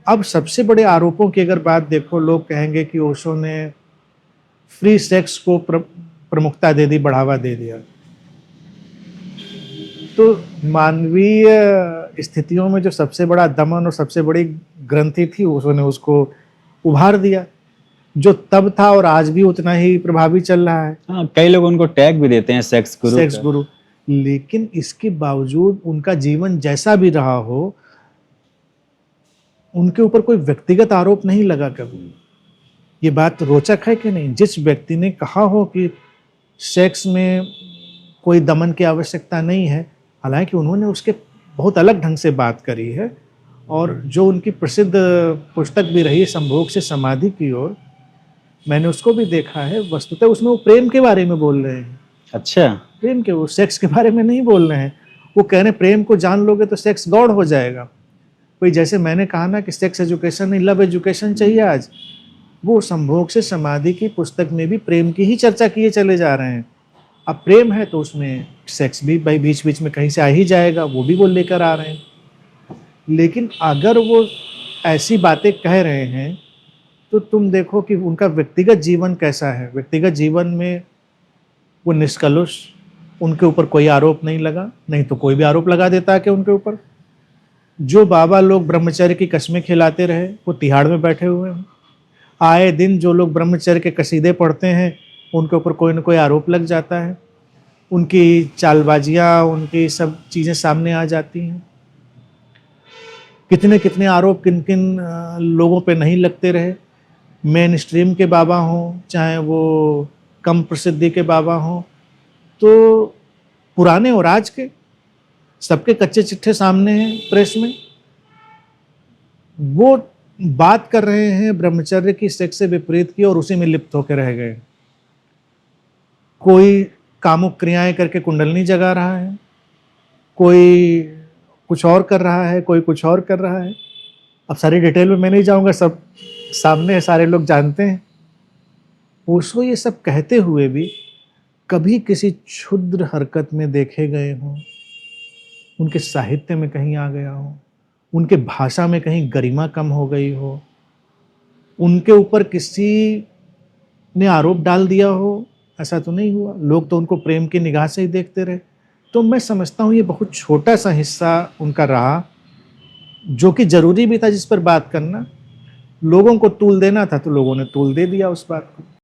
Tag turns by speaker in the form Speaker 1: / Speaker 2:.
Speaker 1: अब सबसे बड़े आरोपों की अगर बात देखो, लोग कहेंगे कि ओशो ने फ्री सेक्स को प्रमुखता दे दी, बढ़ावा दे दिया। तो मानवीय स्थितियों में जो सबसे बड़ा दमन और सबसे बड़ी ग्रंथि थी, ओशो ने उसको उभार दिया, जो तब था और आज भी उतना ही प्रभावी चल रहा है।
Speaker 2: हाँ, कई लोग उनको टैग भी देते हैं सेक्स गुरु
Speaker 1: सेक्स
Speaker 2: का।
Speaker 1: गुरु। लेकिन इसके बावजूद उनका जीवन जैसा भी रहा हो, उनके ऊपर कोई व्यक्तिगत आरोप नहीं लगा कभी। ये बात रोचक है कि नहीं? जिस व्यक्ति ने कहा हो कि सेक्स में कोई दमन की आवश्यकता नहीं है, हालांकि उन्होंने उसके बहुत अलग ढंग से बात करी है, और जो उनकी प्रसिद्ध पुस्तक भी रही संभोग से समाधि की ओर, मैंने उसको भी देखा है। वस्तुतः उसमें वो प्रेम के बारे में बोल रहे हैं।
Speaker 2: अच्छा।
Speaker 1: प्रेम के, वो सेक्स के बारे में नहीं बोल रहे हैं। वो कह रहे हैं प्रेम को जान लोगे तो सेक्स गॉड हो जाएगा। कोई जैसे मैंने कहा ना कि सेक्स एजुकेशन नहीं, लव एजुकेशन चाहिए आज। वो संभोग से समाधि की पुस्तक में भी प्रेम की ही चर्चा किए चले जा रहे हैं। अब प्रेम है तो उसमें सेक्स भी भाई बीच बीच में कहीं से आ ही जाएगा, वो भी वो लेकर आ रहे हैं। लेकिन अगर वो ऐसी बातें कह रहे हैं तो तुम देखो कि उनका व्यक्तिगत जीवन कैसा है। व्यक्तिगत जीवन में वो निष्कलुष, उनके ऊपर कोई आरोप नहीं लगा, नहीं तो कोई भी आरोप लगा देता है कि उनके ऊपर। जो बाबा लोग ब्रह्मचर्य की कस्में खिलाते रहे वो तिहाड़ में बैठे हुए हैं। आए दिन जो लोग ब्रह्मचर्य के कसीदे पढ़ते हैं उनके ऊपर कोई ना कोई आरोप लग जाता है। उनकी चालबाजियाँ, उनकी सब चीज़ें सामने आ जाती हैं। कितने कितने आरोप किन किन लोगों पे नहीं लगते रहे। मेन स्ट्रीम के बाबा हों चाहे वो कम प्रसिद्धि के बाबा हों, तो पुराने और आज के सबके कच्चे चिट्ठे सामने हैं प्रेस में। वो बात कर रहे हैं ब्रह्मचर्य की, सेक्स से विपरीत की, और उसी में लिप्त होकर रह गए। कोई कामुक क्रियाएं करके कुंडलनी जगा रहा है, कोई कुछ और कर रहा है, कोई कुछ और कर रहा है। अब सारी डिटेल में मैं नहीं जाऊंगा, सब सामने है, सारे लोग जानते हैं। ओशो ये सब कहते हुए भी कभी किसी क्षुद्र हरकत में देखे गए हों, उनके साहित्य में कहीं आ गया हो, उनके भाषा में कहीं गरिमा कम हो गई हो, उनके ऊपर किसी ने आरोप डाल दिया हो, ऐसा तो नहीं हुआ। लोग तो उनको प्रेम की निगाह से ही देखते रहे। तो मैं समझता हूँ ये बहुत छोटा सा हिस्सा उनका रहा, जो कि जरूरी भी था जिस पर बात करना। लोगों को तूल देना था तो लोगों ने तूल दे दिया उस बात को।